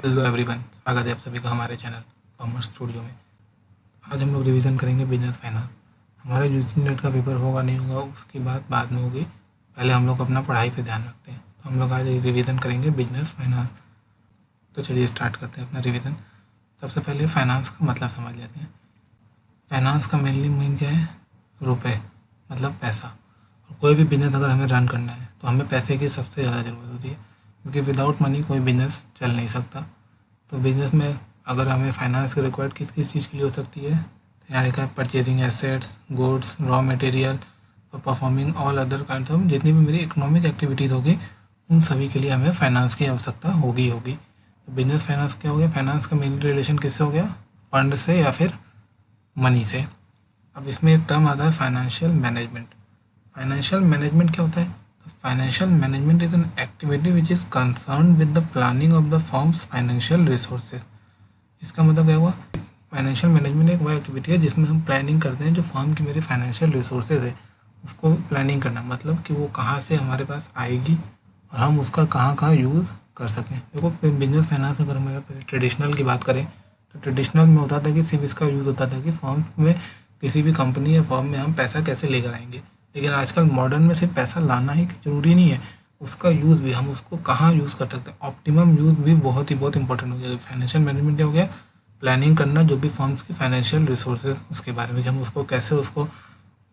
Hello everyone, स्वागत है आप सभी का हमारे चैनल कॉमर्स स्टूडियो में। आज हम लोग रिवीजन करेंगे बिजनेस फाइनेंस। हमारा यूजी नेट का पेपर होगा नहीं होगा उसकी बात बाद में होगी, पहले हम लोग अपना पढ़ाई पे ध्यान रखते हैं। तो हम लोग आज रिवीजन करेंगे बिजनेस फाइनेंस। तो चलिए स्टार्ट करते हैं अपना रिवीजन। सबसे पहले फाइनेंस का मतलब समझ लेते हैं। फाइनेंस का मेनली मीन क्या है? रुपए, मतलब पैसा। कोई भी बिजनेस अगर हमें रन करना है तो हमें पैसे की सबसे ज़्यादा ज़रूरत होती है, क्योंकि विदाउट मनी कोई बिजनेस चल नहीं सकता। तो बिजनेस में अगर हमें फाइनेंस की रिक्वायर्ड किस किस चीज़ के लिए हो सकती है, तो यहाँ लिखा है purchasing assets, goods, raw material, performing all other kind of, जितनी भी मेरी इकोनॉमिक एक्टिविटीज़ होगी उन सभी के लिए हमें फाइनेंस की आवश्यकता होगी। तो बिजनेस फाइनेंस क्या हो गया? फाइनेंस का मेन रिलेशन किससे हो गया? फंड से या फिर मनी से। अब इसमें एक टर्म आता है फाइनेंशियल मैनेजमेंट। फाइनेंशियल मैनेजमेंट क्या होता है? Financial management is an activity which is concern with the planning of the firms financial resources. इसका मतलब क्या हुआ? फाइनेंशियल मैनेजमेंट एक वो एक्टिविटी है जिसमें हम प्लानिंग करते हैं जो फर्म की मेरी फाइनेंशियल रिसोर्सेज है उसको प्लानिंग करना, मतलब कि वो कहाँ से हमारे पास आएगी और हम उसका कहाँ कहाँ यूज़ कर सकें। देखो बिजनेस फाइनेंस अगर हम ट्रेडिशनल की बात करें तो ट्रेडिशनल में होता था कि सिर्फ इसका यूज़ होता था कि फर्म में किसी भी कंपनी या फर्म में हम पैसा कैसे लेकर आएंगे। लेकिन आजकल मॉडर्न में सिर्फ पैसा लाना ही ज़रूरी नहीं है, उसका यूज़ भी, हम उसको कहाँ यूज़ कर सकते हैं, ऑप्टिमम यूज़ भी बहुत इंपॉर्टेंट हो गया। फाइनेंशियल मैनेजमेंट हो गया प्लानिंग करना जो भी फर्म्स की फाइनेंशियल रिसोर्सेज उसके बारे में, कि हम उसको कैसे उसको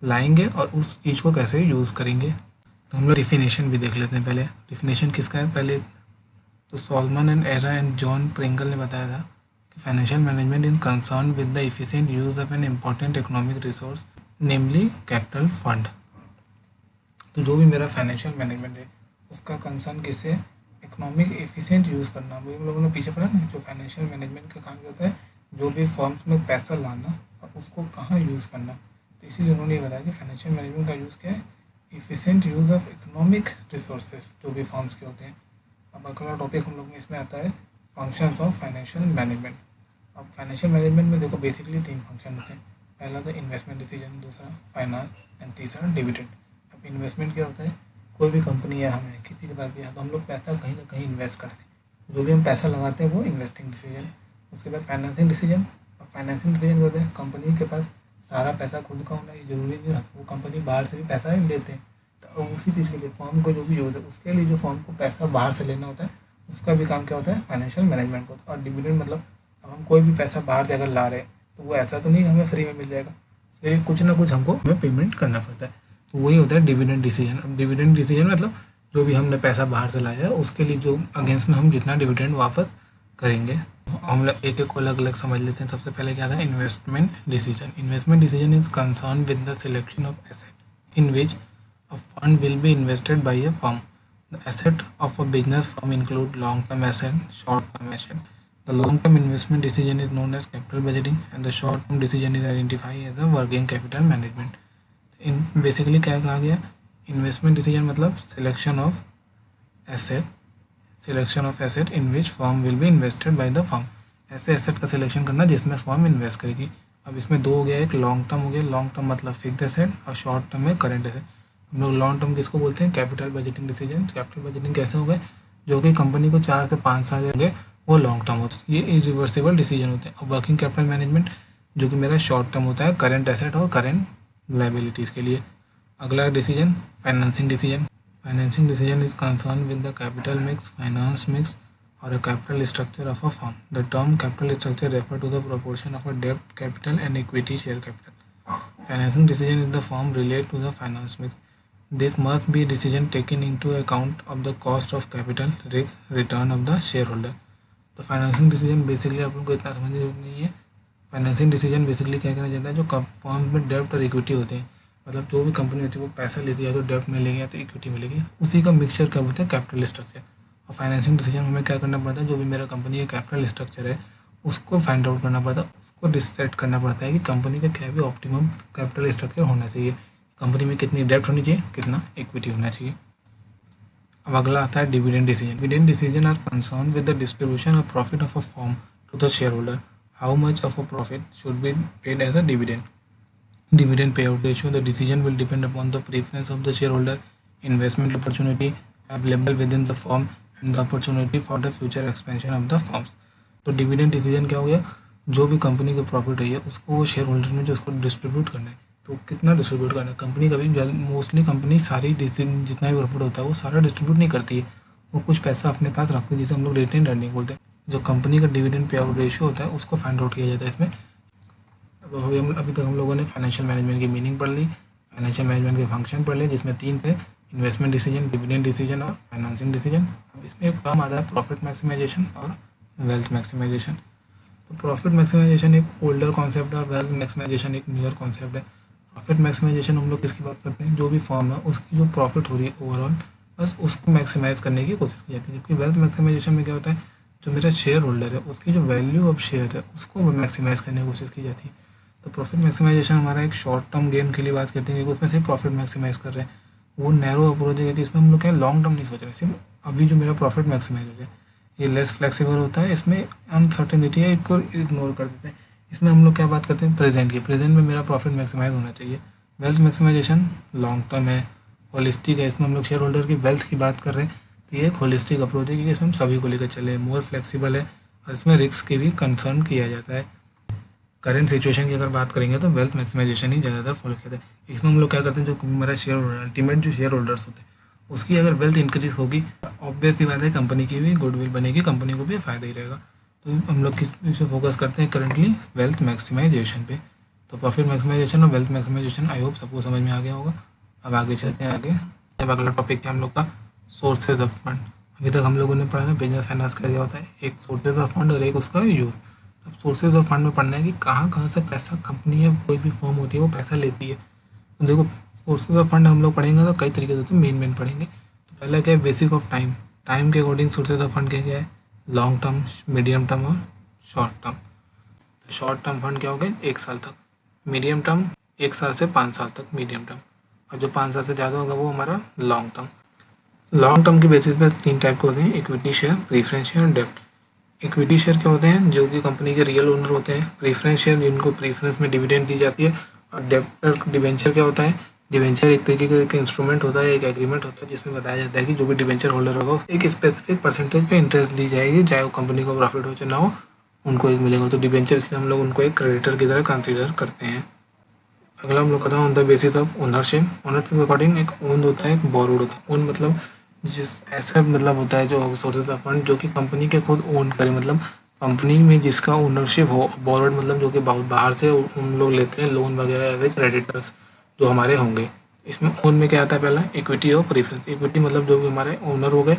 लाएंगे और उस चीज़ को कैसे यूज़ करेंगे। तो हम लोग डिफिनेशन भी देख लेते हैं। पहले डिफिनेशन किसका है? पहले तो Solomon and era and John Pringle ने बताया था कि financial management is concern with the efficient use of an important economic resource namely capital fund. तो जो भी मेरा फाइनेंशियल मैनेजमेंट है उसका कंसर्न किससे? इकोनॉमिक एफिशिएंट यूज़ करना। वही हम लोगों ने पीछे पढ़ा ना, जो फाइनेंशियल मैनेजमेंट का काम क्या होता है, जो भी फर्म्स में पैसा लाना और उसको कहाँ यूज़ करना। तो इसीलिए उन्होंने ये बताया कि फाइनेंशियल मैनेजमेंट का यूज़ क्या है? Efficient use of economic resources जो भी फर्म्स के होते हैं। अब अगला टॉपिक हम लोग में इसमें आता है फंक्शंस ऑफ फाइनेंशियल मैनेजमेंट। अब फाइनेंशियल मैनेजमेंट में देखो बेसिकली 3 फंक्शन होते हैं। पहला तो इन्वेस्टमेंट डिसीजन, दूसरा फाइनेंस एंड तीसरा डिविडेंड। अब इन्वेस्टमेंट क्या होता है? कोई भी कंपनी है, हमें किसी के पास भी है तो हम लोग पैसा कहीं ना कहीं इन्वेस्ट करते हैं, जो भी हम पैसा लगाते हैं वो इन्वेस्टिंग डिसीजन। उसके बाद फाइनेंसिंग डिसीजन। और फाइनेंसिंग डिसीजन क्या होता है? कंपनी के पास सारा पैसा खुद का होना ये जरूरी नहीं रहता, वो कंपनी बाहर से भी पैसा ही लेते हैं। तो उसी चीज़ के लिए फॉर्म को जो भी यूज़ है उसके लिए जो फॉर्म को पैसा बाहर से लेना होता है उसका भी काम क्या होता है? फाइनेंशियल मैनेजमेंट को। और डिविडेंड मतलब अब हम कोई भी पैसा बाहर से अगर ला रहे हैं तो वो ऐसा तो नहीं हमें फ्री में मिल जाएगा, उसके लिए कुछ ना कुछ हमको हमें पेमेंट करना पड़ता है। तो वही होता है डिविडेंड डिसीजन। अब डिविडेंड डिसीजन मतलब जो भी हमने पैसा बाहर से लाया है उसके लिए जो अगेंस्ट में हम जितना डिविडेंड वापस करेंगे। हम लोग एक एक को अलग अलग समझ लेते हैं। सबसे पहले क्या था? Investment decision. Investment decision is concern with the selection of asset in which a fund will be invested by a firm. The asset of a business firm include long-term asset, short-term asset. The long-term investment decision is known as capital budgeting and the short-term decision is identified as a working capital management. In basically क्या कहा गया? Investment decision मतलब selection of asset in which firm will be invested by the firm. ऐसे asset का selection करना जिसमें firm invest करेगी। अब इसमें दो हो गया, एक लॉन्ग टर्म हो गया, लॉन्ग टर्म मतलब फिक्स एसेट, और शॉर्ट टर्म है करंट एसेट। हम लोग लॉन्ग टर्म किसको बोलते हैं? Capital budgeting decision. Capital budgeting कैसे हो गए? जो कि कंपनी को 4 से 5 साल होंगे वो लॉन्ग टर्म होते हैं, ये इरिवर्सिबल डिसीजन होते हैं। अब वर्किंग कैपिटल मैनेजमेंट जो कि मेरा शॉर्ट टर्म होता है करंट एसेट और करंट लाइबिलिटीज़ के लिए। अगला decision financing decision. Financing decision is concern with the capital mix, finance mix और a capital structure of a firm. The term capital structure refer to the proportion of a debt capital and equity share capital. Financing decision is the firm relate to the finance mix. This must be a decision taken into account of the cost of capital, risk, return of the shareholder. तो financing decision basically आप लोगों को इतना समझने की जरूरत नहीं है। फाइनेंसिंग डिसीजन बेसिकली क्या करना चाहता है? जो फर्म में डेब्ट और इक्विटी होते हैं, मतलब जो भी कंपनी होती है वो पैसा लेती है तो डेब्ट मिलेगी या तो इक्विटी मिलेगी, उसी का मिक्सचर क्या बोलते हैं? Capital structure. और फाइनेंसिंग डिसीजन में हमें क्या करना पड़ता है? जो भी मेरा कंपनी का कैपिटल स्ट्रक्चर है उसको फाइंड आउट करना पड़ता है, उसको डिसाइड करना पड़ता है कि कंपनी का क्या भी ऑप्टिमम कैपिटल स्ट्रक्चर होना चाहिए, कंपनी में कितनी डेब्ट होनी चाहिए, कितना इक्विटी होना चाहिए। अब अगला आता है dividend decision. Dividend decision are concern with the distribution of profit of a firm to the share holder. How much of a profit should be paid as a dividend. Dividend payout ratio. The decision will depend upon the preference of the shareholder, investment opportunity available within the firm, and the opportunity for the future expansion of the firms. तो dividend decision क्या हो गया, जो भी company का profit रही है उसको वो शेयर होल्डर में जो उसको डिस्ट्रीब्यूट करना है। तो कितना डिस्ट्रीब्यूट करना है, कंपनी कभी मोस्टली कंपनी सारी जितना भी प्रॉफिट होता है वो सारा डिस्ट्रीब्यूट नहीं करती है, वो कुछ पैसा अपने पास रखती है, जिसे हम लोग रिटेन अर्निंग बोलते हैं। जो कंपनी का डिविडेंड पे आउट रेशियो होता है उसको फाइंड आउट किया जाता है इसमें। अभी तक हम लोगों ने फाइनेंशियल मैनेजमेंट की मीनिंग पढ़ ली, फाइनेंशियल मैनेजमेंट के फंक्शन पढ़ लिए, जिसमें 3 थे, इन्वेस्टमेंट डिसीजन, डिविडेंड डिसीजन और फाइनेंसिंग डिसीजन। अब इसमें एक टर्म आता है प्रॉफिट मैक्सिमाइजेशन और वेल्थ मैक्सिमाइजेशन। तो प्रॉफिट मैक्सिमाइजेशन एक ओल्डर कॉन्सेप्ट है और वेल्थ मैक्सिमाइजेशन एक न्यूअर कॉन्सेप्ट है। प्रॉफिट मैक्सिमाइजेशन हम लोग किसकी बात करते हैं, जो भी फर्म है उसकी जो प्रॉफिट हो रही है ओवरऑल बस उसको मैक्सिमाइज करने की कोशिश की जाती है। जबकि वेल्थ मैक्सिमाइजेशन में क्या होता है, जो मेरा शेयर होल्डर है उसकी जो वैल्यू ऑफ शेयर है उसको मैक्सिमाइज करने की कोशिश की जाती है। तो प्रॉफिट मैक्सिमाइजेशन हमारा एक शॉर्ट टर्म गेन के लिए बात करते हैं, क्योंकि उसमें सिर्फ प्रॉफिट मैक्सिमाइज कर रहे हैं। वो नैरो अप्रोच है कि इसमें हम लोग क्या लॉन्ग टर्म नहीं सोच रहे, सिर्फ अभी जो मेरा प्रॉफिट मैक्सिमाइज हो जाए। ये लेस फ्लेक्सिबल होता है, इसमें अनसर्टेनिटी है इसको इग्नोर कर देते हैं। इसमें हम लोग क्या बात करते हैं प्रेजेंट की, प्रेजेंट में मेरा प्रॉफिट मैक्सिमाइज होना चाहिए। वेल्थ मैक्सिमाइजेशन लॉन्ग टर्म है, होलिस्टिक है, इसमें हम लोग शेयर होल्डर की वेल्थ की बात कर रहे हैं। तो ये एक होलिस्टिक अप्रोच है क्योंकि इसमें हम सभी को लेकर चले, मोर फ्लेक्सिबल है और इसमें रिस्क की भी कंसर्न किया जाता है। करेंट सिचुएशन की अगर बात करेंगे तो वेल्थ मैक्सिमाइजेशन ही ज़्यादातर फॉलो करते हैं। इसमें हम लोग क्या करते हैं, जो हमारा शेयर होल्डर अल्टीमेट जो शेयर होल्डर्स होते हैं उसकी अगर वेल्थ इंक्रीज होगी, ऑब्वियस सी बात है कंपनी की भी गुडविल बनेगी, कंपनी को भी फायदा ही रहेगा। तो हम लोग किस पे फोकस करते हैं करंटली, वेल्थ मैक्सिमाइजेशन पे। तो प्रॉफिट मैक्सिमाइजेशन और वेल्थ मैक्सिमाइजेशन आई होप सबको समझ में आ गया होगा। अब आगे चलते हैं आगे। अब अगला टॉपिक है हम लोग का सोर्सेज ऑफ फंड। अभी तक हम लोगों ने पढ़ा था बिजनेस फाइनेंस का क्या होता है, एक सोर्सेज ऑफ फंड और एक उसका यूज। अब सोर्सेज ऑफ फंड में पढ़ना है कि कहाँ कहाँ से पैसा कंपनी या कोई भी फर्म होती है वो पैसा लेती है। तो देखो सोर्सेज ऑफ फंड हम लोग पढ़ेंगे तो कई तरीके से होते हैं, मेन पढ़ेंगे। तो पहला क्या है, बेसिक ऑफ टाइम, टाइम के अकॉर्डिंग सोर्सेज ऑफ फंड क्या क्या है, लॉन्ग टर्म, मीडियम टर्म और शॉर्ट टर्म। तो शॉर्ट टर्म फंड क्या हो गया 1 साल तक, मीडियम टर्म 1 साल से 5 साल तक मीडियम टर्म, और जो 5 साल से ज़्यादा होगा वो हमारा लॉन्ग टर्म। लॉन्ग टर्म के बेसिस पे 3 टाइप के होते हैं, इक्विटी शेयर, प्रीफरेंस शेयर और डेब्ट। इक्विटी शेयर क्या होते हैं, जो कि कंपनी के रियल ओनर होते हैं। प्रीफरेंस शेयर जिनको प्रीफरेंस में डिविडेंड दी जाती है। और डेब्ट डिवेंचर क्या होता है, डिवेंचर एक तरीके का एक इंस्ट्रूमेंट होता है, एक एग्रीमेंट होता है जिसमें बताया जाता है कि जो भी डिवेंचर होल्डर होगा एक स्पेसिफिक परसेंटेज पे इंटरेस्ट दी जाएगी, चाहे वो कंपनी को प्रॉफिट हो चाहे ना हो, उनको एक मिलेगा। तो डिवेंचर इसलिए हम लोग उनको एक क्रेडिटर की तरह कंसिडर करते हैं। अगला हम लोग कहते हैं on the basis of ownership. Ownership के अकॉर्डिंग एक ओन होता है, एक बोरोड होता है। ओन मतलब जिस ऐसा मतलब होता है जो सोर्सेज ऑफ फंड जो कि कंपनी के खुद ओन करे, मतलब कंपनी में जिसका ओनरशिप हो। बोरोड मतलब जो कि बाहर से हम लोग लेते हैं लोन वगैरह एज ए क्रेडिटर्स जो हमारे होंगे। इसमें ओन में क्या आता है, पहला इक्विटी और प्रीफरेंस। इक्विटी मतलब जो भी हमारे ओनर हो गए,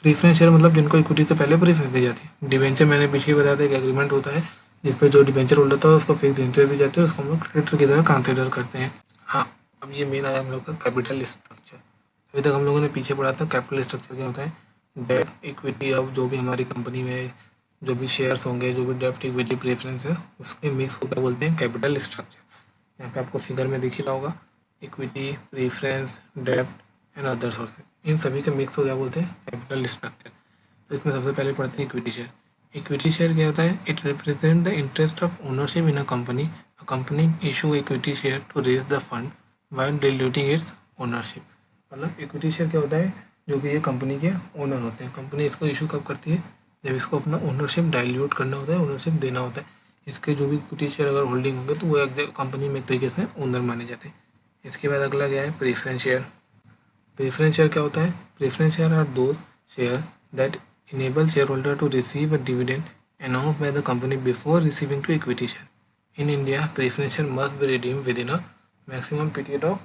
प्रीफरेंस शेयर मतलब जिनको इक्विटी से पहले प्रीफरेंस दी जाती है। डिवेंचर मैंने पीछे बताया था, एक एग्रीमेंट होता है जिस पर जो डिवेंचर होल्डर था उसको फिक्स इंटरेस्ट दी जाती है, उसको हम लोग क्रेडिटर की तरह कंसिडर करते हैं। हाँ, अब ये मेन आया हम लोग का कैपिटल स्ट्रक्चर। अभी तक हम लोगों ने पीछे पढ़ा था कैपिटल स्ट्रक्चर क्या होता है, डेट इक्विटी। अब जो भी हमारी कंपनी में जो भी शेयर्स होंगे, जो भी डेप्ट इक्विटी प्रेफरेंस है, उसके मिक्स को क्या बोलते हैं, कैपिटल स्ट्रक्चर। यहाँ पे आपको फिगर में दिख ही रहा होगा, इक्विटी, प्रेफरेंस, डेप्ट एंड अदर सोर्सेज, इन सभी के मिक्स को क्या बोलते हैं, कैपिटल स्ट्रक्चर। तो इसमें सबसे पहले पढ़ते हैं इक्विटी शेयर। इक्विटी शेयर क्या होता है, it represent the interest of ownership in a company issue equity share to raise the fund while diluting its ownership. मतलब इक्विटी शेयर क्या होता है, जो कि ये कंपनी के ओनर होते हैं। कंपनी इसको इशू कब करती है, जब इसको अपना ओनरशिप डाइल्यूट करना होता है, ओनरशिप देना होता है। इसके जो भी इक्विटी शेयर अगर होल्डिंग होंगे तो वो कंपनी में एक तरीके से ओनर माने जाते हैं। इसके बाद अगला क्या है, प्रेफरेंस शेयर। प्रेफरेंस शेयर क्या होता है, preference share are those share that enable shareholder to receive a dividend announced by the company before receiving to equity share. In India, preference share must be redeemed within a maximum period of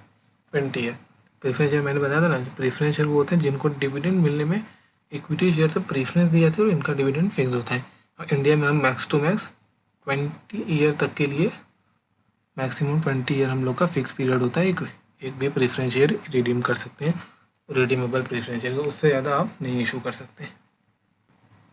20 years. Preference share मैंने बताया था ना, preference share वो होते हैं जिनको dividend मिलने में इक्विटी शेयर से प्रेफरेंस दी जाती है और इनका डिविडेंड फिक्स होता है। और इंडिया में हम मैक्स टू मैक्स 20 ईयर तक के लिए मैक्सिमम 20 ईयर हम लोग का फिक्स पीरियड होता है। एक भी प्रेफरेंस शेयर रिडीम कर सकते हैं, रिडीमेबल प्रेफरेंस शेयर, उससे ज़्यादा आप नहीं इशू कर सकते।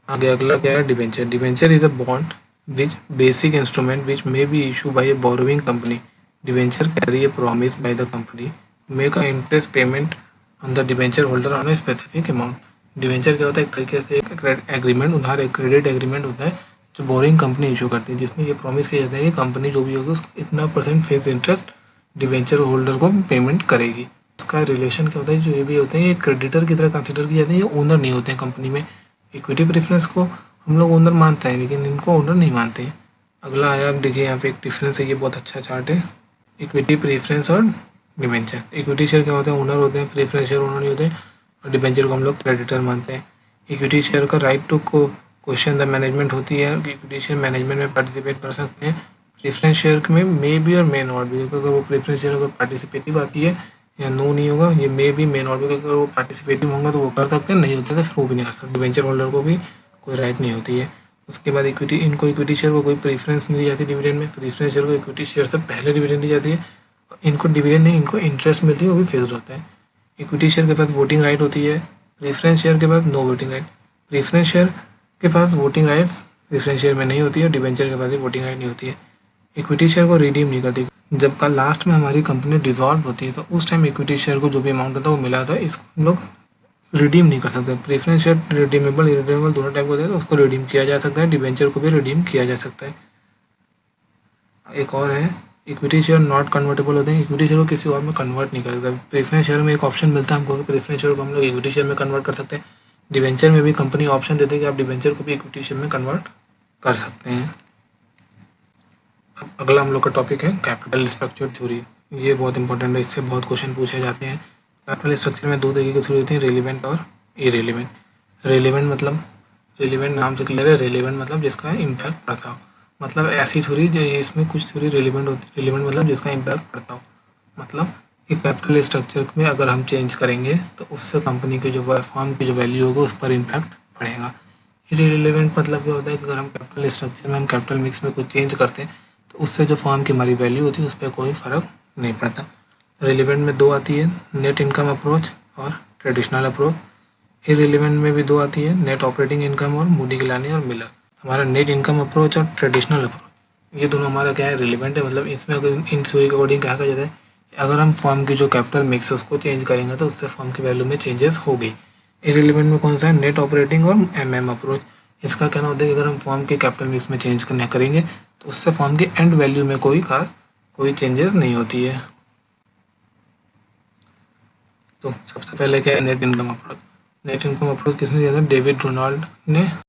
आगे अगला क्या है, debenture. Debenture is a bond which basic instrument which may be issue bye A borrowing company. Debenture carry A promise by the company make a interest payment on the debenture holder on a specific amount. Debenture क्या होता है, एक तरीके से एक agreement, उधार एक credit agreement होता है जो बोरिंग कंपनी इशू करती है, जिसमें ये प्रॉमिस किया जाता है कि कंपनी जो भी होगी उसको इतना % फिक्स इंटरेस्ट डिवेंचर होल्डर को पेमेंट करेगी। इसका रिलेशन क्या होता है, जो ये भी होते हैं ये क्रेडिटर की तरह कंसिडर किए जाते हैं, ये ओनर नहीं होते हैं कंपनी में। इक्विटी प्रेफरेंस को हम लोग ओनर मानते हैं लेकिन इनको ओनर नहीं मानते हैं। अगला आया, आप देखिए यहाँ पे एक डिफरेंस है, ये बहुत अच्छा चार्ट है, इक्विटी प्रेफरेंस और डिबेंचर। इक्विटी शेयर क्या होते हैं, ओनर होते हैं, प्रेफरेंस शेयर ओनर नहीं होते हैं, और डिबेंचर को हम लोग क्रेडिटर मानते हैं। इक्विटी शेयर का right to question the management होती है, इक्विटी शेयर मैनेजमेंट में पार्टिसिपेट कर सकते हैं। प्रेफरेंस शेयर में मे बी और मे नॉट भी, अगर वो प्रेफरेंस शेयर अगर पार्टिसिपेटिव आती है या नो नहीं होगा, ये मे बी मे नॉट भी, अगर वो पार्टिसिपेटिव होंगे तो वो कर सकते हैं, नहीं होते तो फिर वो भी नहीं कर सकते। डिबेंचर होल्डर को भी कोई राइट नहीं होती है। उसके बाद इक्विटी शेयर को कोई प्रेफरेंस नहीं दी जाती डिविडेंड में, प्रेफरेंस शेयर को इक्विटी शेयर से पहले डिविडेंड दी जाती है। इनको डिविडेंड नहीं, इनको इंटरेस्ट मिलती है, वो भी फिक्स्ड होता है। इक्विटी शेयर के पास वोटिंग राइट होती है, प्रेफरेंस शेयर के पास no voting right. Preference share के पास वोटिंग राइट्स प्रेफरेंस शेयर में नहीं होती है, डिबेंचर के पास भी वोटिंग राइट नहीं होती है। इक्विटी शेयर को रिडीम नहीं करती। जब का लास्ट में हमारी कंपनी डिसॉल्व होती है तो उस टाइम इक्विटी शेयर को जो भी अमाउंट होता है वो मिला था, इसको हम लोग रिडीम नहीं कर सकते। प्रेफरेंस शेयर रिडीमेबल इरिडीमेबल दोनों टाइप होते हैं, तो उसको रिडीम किया जा सकता है, डिबेंचर को भी रिडीम किया जा सकता है। एक और है, इक्विटी शेयर नॉट कन्वर्टेबल होते हैं, इक्विटी शेयर को किसी और में कन्वर्ट नहीं कर सकते। प्रेफरेंस शेयर में एक ऑप्शन मिलता है हमको कि प्रेफरेंस शेयर को हम लोग इक्विटी शेयर में कन्वर्ट कर सकते हैं, डिबेंचर में भी कंपनी ऑप्शन देती है कि आप डिबेंचर को भी इक्विटी शेयर में कन्वर्ट कर सकते हैं। अगला हम लोग का टॉपिक है कैपिटल स्ट्रक्चर थ्योरी। ये बहुत इंपॉर्टेंट है, इससे बहुत क्वेश्चन पूछे जाते हैं। कैपिटल स्ट्रक्चर में दो तरीके की थ्योरी होती है, रेलिवेंट और इरेलीवेंट। रेलिवेंट नाम से क्लियर है, रेलिवेंट मतलब जिसका इम्पैक्ट पड़ता हो, मतलब ऐसी थ्योरी जो इसमें कुछ थ्योरी रेलिवेंट होती है। रेलिवेंट मतलब जिसका इम्पैक्ट पड़ता हो, मतलब कि कैपिटल स्ट्रक्चर में अगर हम चेंज करेंगे तो उससे कंपनी के जो फर्म की जो वैल्यू होगा उस पर इम्पैक्ट पड़ेगा। इरेलीवेंट मतलब क्या होता है कि अगर हम कैपिटल स्ट्रक्चर में हम कैपिटल मिक्स में कुछ चेंज करते हैं तो उससे जो फर्म की हमारी वैल्यू होती है उस पर कोई फ़र्क नहीं पड़ता। रेलिवेंट में दो आती है, नेट इनकम अप्रोच और ट्रेडिशनल अप्रोच। इरेलीवेंट में भी दो आती है, नेट ऑपरेटिंग इनकम और मूडी गिलानी और मिलर। हमारा नेट इनकम अप्रोच और ट्रेडिशनल अप्रोच, ये दोनों हमारा क्या है, रिलेवेंट है। मतलब इसमें अगर इन थ्योरी के अकॉर्डिंग क्या कहा जाता है कि अगर हम फर्म की जो कैपिटल मिक्स है उसको चेंज करेंगे तो उससे फर्म की वैल्यू में चेंजेस होगी। इरेलीवेंट में कौन सा है, नेट ऑपरेटिंग और MM अप्रोच। इसका कहना होता है कि अगर हम फर्म के कैपिटल मिक्स में चेंज करेंगे तो उससे फर्म की एंड वैल्यू में कोई चेंजेस नहीं होती है। तो सबसे पहले क्या है, net income approach. Net income approach किसने दिया था, डेविड रोनाल्ड ने